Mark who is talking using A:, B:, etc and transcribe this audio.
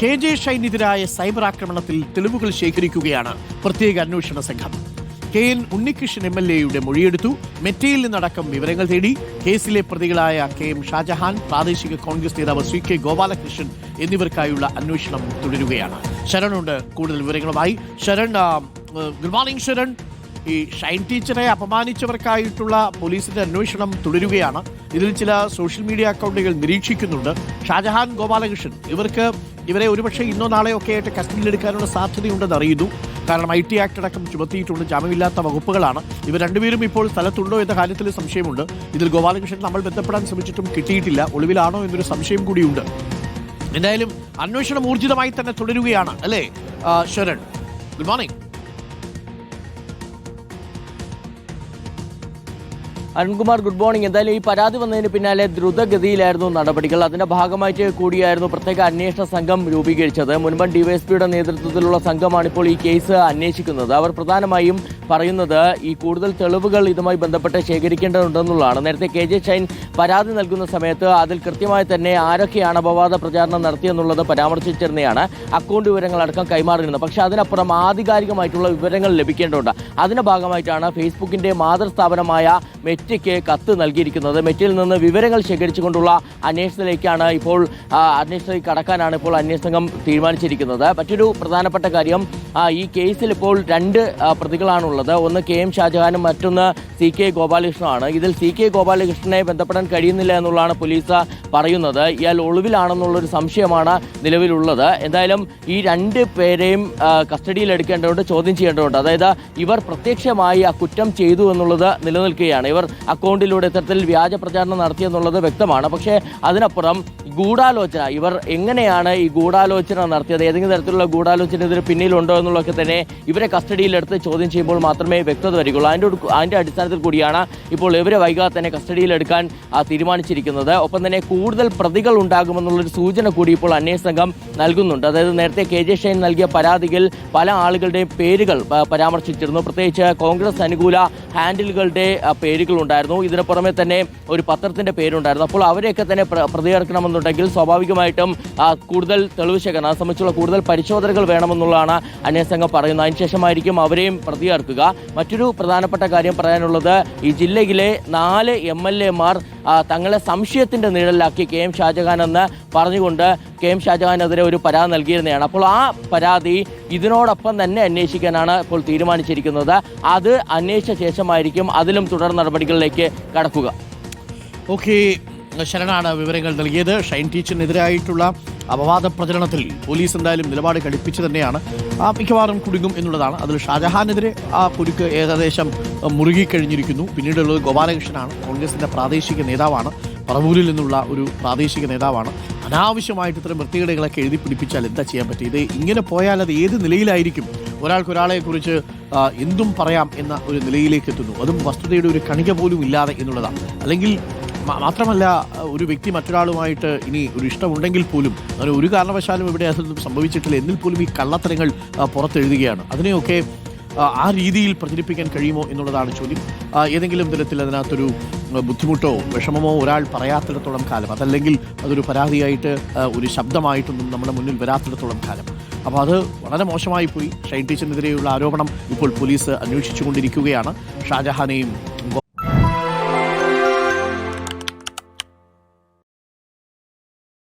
A: KJ ഷൈനെതിരായ cyber ആക്രമണത്തിൽ തെളിവുകൾ ശേഖരിക്കുകയാണ് പ്രത്യേക അന്വേഷണ സംഘം. KN Unnikrishnan MLA മൊഴിയെടുത്തു. മെറ്റയിൽ നിന്നടക്കം വിവരങ്ങൾ തേടി. കേസിലെ പ്രതികളായ KM ഷാജഹാൻ, പ്രാദേശിക കോൺഗ്രസ് നേതാവ് CK ഗോപാലകൃഷ്ണൻ എന്നിവർക്കായുള്ള അന്വേഷണം തുടരുകയാണ്. ശരണുണ്ട് കൂടുതൽ വിവരങ്ങളുമായി. Sharan, good morning Sharan. ഈ ഷൈൻ ടീച്ചറെ അപമാനിച്ചവർക്കായിട്ടുള്ള പോലീസിന്റെ അന്വേഷണം തുടരുകയാണ്. ഇതിൽ ചില സോഷ്യൽ മീഡിയ അക്കൗണ്ടുകൾ നിരീക്ഷിക്കുന്നുണ്ട്. ഷാജഹാൻ, ഗോപാലകൃഷ്ണൻ ഇവരെ ഒരുപക്ഷെ ഇന്നോ നാളെയോ ഒക്കെ ആയിട്ട് കസ്റ്റഡിയിലെടുക്കാനുള്ള സാധ്യതയുണ്ടെന്ന് അറിയുന്നു. കാരണം IT ആക്ട് അടക്കം ചുമത്തിയിട്ടുണ്ട്. ജാമ്യമില്ലാത്ത വകുപ്പുകളാണ്. ഇവർ രണ്ടുപേരും ഇപ്പോൾ സ്ഥലത്തുണ്ടോ എന്ന കാര്യത്തിൽ സംശയമുണ്ട്. ഇതിൽ ഗോപാലകൃഷ്ണൻ നമ്മൾ ബന്ധപ്പെടാൻ ശ്രമിച്ചിട്ടും കിട്ടിയിട്ടില്ല. ഒളിവിലാണോ എന്നൊരു സംശയം കൂടിയുണ്ട്. എന്തായാലും അന്വേഷണം ഊർജിതമായി തന്നെ തുടരുകയാണ് അല്ലേ Sharan? Good morning.
B: Arunkumar, good morning. എന്തായാലും ഈ പരാതി വന്നതിന് പിന്നാലെ ദ്രുതഗതിയിലായിരുന്നു നടപടികൾ. അതിന്റെ ഭാഗമായിട്ട് കൂടിയായിരുന്നു പ്രത്യേക അന്വേഷണ സംഘം രൂപീകരിച്ചത്. മുൻപ് DYSPയുടെ നേതൃത്വത്തിലുള്ള സംഘമാണ് ഇപ്പോൾ ഈ കേസ് അന്വേഷിക്കുന്നത്. അവർ പ്രധാനമായും പറയുന്നത് ഈ കൂടുതൽ തെളിവുകൾ ഇതുമായി ബന്ധപ്പെട്ട് ശേഖരിക്കേണ്ടതുണ്ടെന്നുള്ളതാണ്. നേരത്തെ KJ ഷൈൻ പരാതി നൽകുന്ന സമയത്ത് അതിൽ കൃത്യമായി തന്നെ ആരൊക്കെയാണ് അപവാദ പ്രചാരണം നടത്തിയെന്നുള്ളത് പരാമർശിച്ചിരുന്നതാണ്. അക്കൗണ്ട് വിവരങ്ങളടക്കം കൈമാറിയിരുന്നത്. പക്ഷേ അതിനപ്പുറം ആധികാരികമായിട്ടുള്ള വിവരങ്ങൾ ലഭിക്കേണ്ടതുണ്ട്. അതിന്റെ ഭാഗമായിട്ടാണ് ഫേസ്ബുക്കിന്റെ മാതൃസ്ഥാപനമായ മെറ്റയ്ക്ക് കത്ത് നൽകിയിരിക്കുന്നത്. മെറ്റയിൽ നിന്ന് വിവരങ്ങൾ ശേഖരിച്ചുകൊണ്ടുള്ള അന്വേഷണത്തിലേക്കാണ് ഇപ്പോൾ അന്വേഷണത്തിലേക്ക് കടക്കാനാണ് ഇപ്പോൾ അന്വേഷണ സംഘം തീരുമാനിച്ചിരിക്കുന്നത്. മറ്റൊരു പ്രധാനപ്പെട്ട കാര്യം, ഈ കേസിൽ ഇപ്പോൾ 2 പ്രതികളാണുള്ളത്. ഒന്ന് KM ഷാജഹാനും മറ്റൊന്ന് CK ഗോപാലകൃഷ്ണനാണ്. ഇതിൽ CK ഗോപാലകൃഷ്ണനെ ബന്ധപ്പെടാൻ കഴിയുന്നില്ല എന്നുള്ളതാണ് പോലീസ് പറയുന്നത്. ഇയാൾ ഒളിവിലാണെന്നുള്ളൊരു സംശയമാണ് നിലവിലുള്ളത്. എന്തായാലും ഈ 2 പേരെയും കസ്റ്റഡിയിലെടുക്കേണ്ടതുണ്ട്, ചോദ്യം ചെയ്യേണ്ടതുണ്ട്. അതായത് ഇവർ പ്രത്യക്ഷമായി ആ കുറ്റം ചെയ്തു എന്നുള്ളത് നിലനിൽക്കുകയാണ്. ഇവർ അക്കൗണ്ടിലൂടെ ഇത്തരത്തിൽ വ്യാജ പ്രചാരണം നടത്തിയെന്നുള്ളത് വ്യക്തമാണ്. പക്ഷേ അതിനപ്പുറം ഗൂഢാലോചന, ഇവർ എങ്ങനെയാണ് ഈ ഗൂഢാലോചന നടത്തിയത്, ഏതെങ്കിലും തരത്തിലുള്ള ഗൂഢാലോചന ഇതിന് പിന്നിലുണ്ടോ എന്നുള്ളതൊക്കെ തന്നെ ഇവരെ കസ്റ്റഡിയിലെടുത്ത് ചോദ്യം ചെയ്യുമ്പോൾ മാത്രമേ വ്യക്തത വരികയുള്ളൂ. അതിൻ്റെ അടിസ്ഥാനത്തിൽ കൂടിയാണ് ഇപ്പോൾ ഇവരെ വൈകാതെ തന്നെ കസ്റ്റഡിയിലെടുക്കാൻ തീരുമാനിച്ചിരിക്കുന്നത്. ഒപ്പം തന്നെ കൂടുതൽ പ്രതികൾ ഉണ്ടാകുമെന്നുള്ളൊരു സൂചന കൂടി ഇപ്പോൾ അന്വേഷണ സംഘം നൽകുന്നുണ്ട്. അതായത് നേരത്തെ KJ ഷൈൻ നൽകിയ പരാതിയിൽ പല ആളുകളുടെയും പേരുകൾ പരാമർശിച്ചിരുന്നു. പ്രത്യേകിച്ച് കോൺഗ്രസ് അനുകൂല ഹാൻഡിലുകളുടെ പേരുകൾ ഉണ്ടായിരുന്നു. ഇതിന് പുറമെ തന്നെ ഒരു പത്രത്തിന്റെ പേരുണ്ടായിരുന്നു. അപ്പോൾ അവരെയൊക്കെ തന്നെ പ്രതികർക്കണമെന്നുണ്ടെങ്കിൽ സ്വാഭാവികമായിട്ടും കൂടുതൽ തെളിവ് ശേഖരണം, അത് സംബന്ധിച്ചുള്ള കൂടുതൽ പരിശോധനകൾ വേണമെന്നുള്ളതാണ് അന്വേഷണ സംഘം പറയുന്നത്. അതിനുശേഷമായിരിക്കും അവരെയും പ്രതികർക്കുക. മറ്റൊരു പ്രധാനപ്പെട്ട കാര്യം പറയാനുള്ളത്, ഈ ജില്ലയിലെ 4 MLA-മാർ തങ്ങളെ സംശയത്തിന്റെ നിഴലിലാക്കി KM ഷാജഹാൻ എന്ന് പറഞ്ഞുകൊണ്ട് KM ഷാജഹാനെതിരെ ഒരു പരാതി നൽകിയിരുന്നതാണ്. അപ്പോൾ ആ പരാതി ഇതിനോടൊപ്പം തന്നെ അന്വേഷിക്കാനാണ് ഇപ്പോൾ തീരുമാനിച്ചിരിക്കുന്നത്. അത് അന്വേഷിച്ച ശേഷമായിരിക്കും അതിലും തുടർ നടപടികളിലേക്ക് കടക്കുക.
A: ഓക്കെ, ശരണാണ് വിവരങ്ങൾ നൽകിയത്. ഷൈൻ ടീച്ചറിനെതിരായിട്ടുള്ള അപവാദ പ്രചരണത്തിൽ പോലീസ് എന്തായാലും നിലപാട് കടുപ്പിച്ച് തന്നെയാണ്. മിക്കവാറും കുടുങ്ങും എന്നുള്ളതാണ്. അതിൽ ഷാജഹാനെതിരെ കുരുക്ക് ഏകദേശം മുറുകിക്കഴിഞ്ഞിരിക്കുന്നു. പിന്നീടുള്ളത് ഗോപാലകൃഷ്ണനാണ്. കോൺഗ്രസിന്റെ പ്രാദേശിക നേതാവാണ്. പറവൂരിൽ നിന്നുള്ള ഒരു പ്രാദേശിക നേതാവാണ്. അനാവശ്യമായിട്ട് ഇത്തരം വൃത്തികേടുകളൊക്കെ എഴുതി പിടിപ്പിച്ചാൽ എന്താ ചെയ്യാൻ പറ്റും? ഇത് ഇങ്ങനെ പോയാൽ അത് ഏത് നിലയിലായിരിക്കും? ഒരാളെക്കുറിച്ച് എന്തും പറയാം എന്ന ഒരു നിലയിലേക്ക് എത്തുന്നു. അതും വസ്തുതയുടെ ഒരു കണിക പോലും ഇല്ലാതെ എന്നുള്ളതാണ്. അല്ലെങ്കിൽ മാത്രമല്ല, ഒരു വ്യക്തി മറ്റൊരാളുമായിട്ട് ഇനി ഒരു ഇഷ്ടമുണ്ടെങ്കിൽ പോലും അങ്ങനെ ഒരു കാരണവശാലും ഇവിടെ അതൊന്നും സംഭവിച്ചിട്ടില്ല എന്നിൽ പോലും ഈ കള്ളത്തരങ്ങൾ പുറത്തെഴുതുകയാണ്. അതിനെയൊക്കെ ആ രീതിയിൽ പ്രചരിപ്പിക്കാൻ കഴിയുമോ എന്നുള്ളതാണ് ചോദ്യം. ഏതെങ്കിലും തരത്തിൽ അതിനകത്തൊരു ബുദ്ധിമുട്ടോ വിഷമമോ ഒരാൾ പറയാത്തിടത്തോളം കാലം, അതല്ലെങ്കിൽ അതൊരു പരാതിയായിട്ട് ഒരു ശബ്ദമായിട്ടൊന്നും നമ്മുടെ മുന്നിൽ വരാത്തിടത്തോളം കാലം, അപ്പോൾ അത് വളരെ മോശമായി പോയി. ഷൈൻ ടീച്ചറിനെതിരെയുള്ള ആരോപണം ഇപ്പോൾ പോലീസ് അന്വേഷിച്ചുകൊണ്ടിരിക്കുകയാണ്. ഷാജഹാനെയും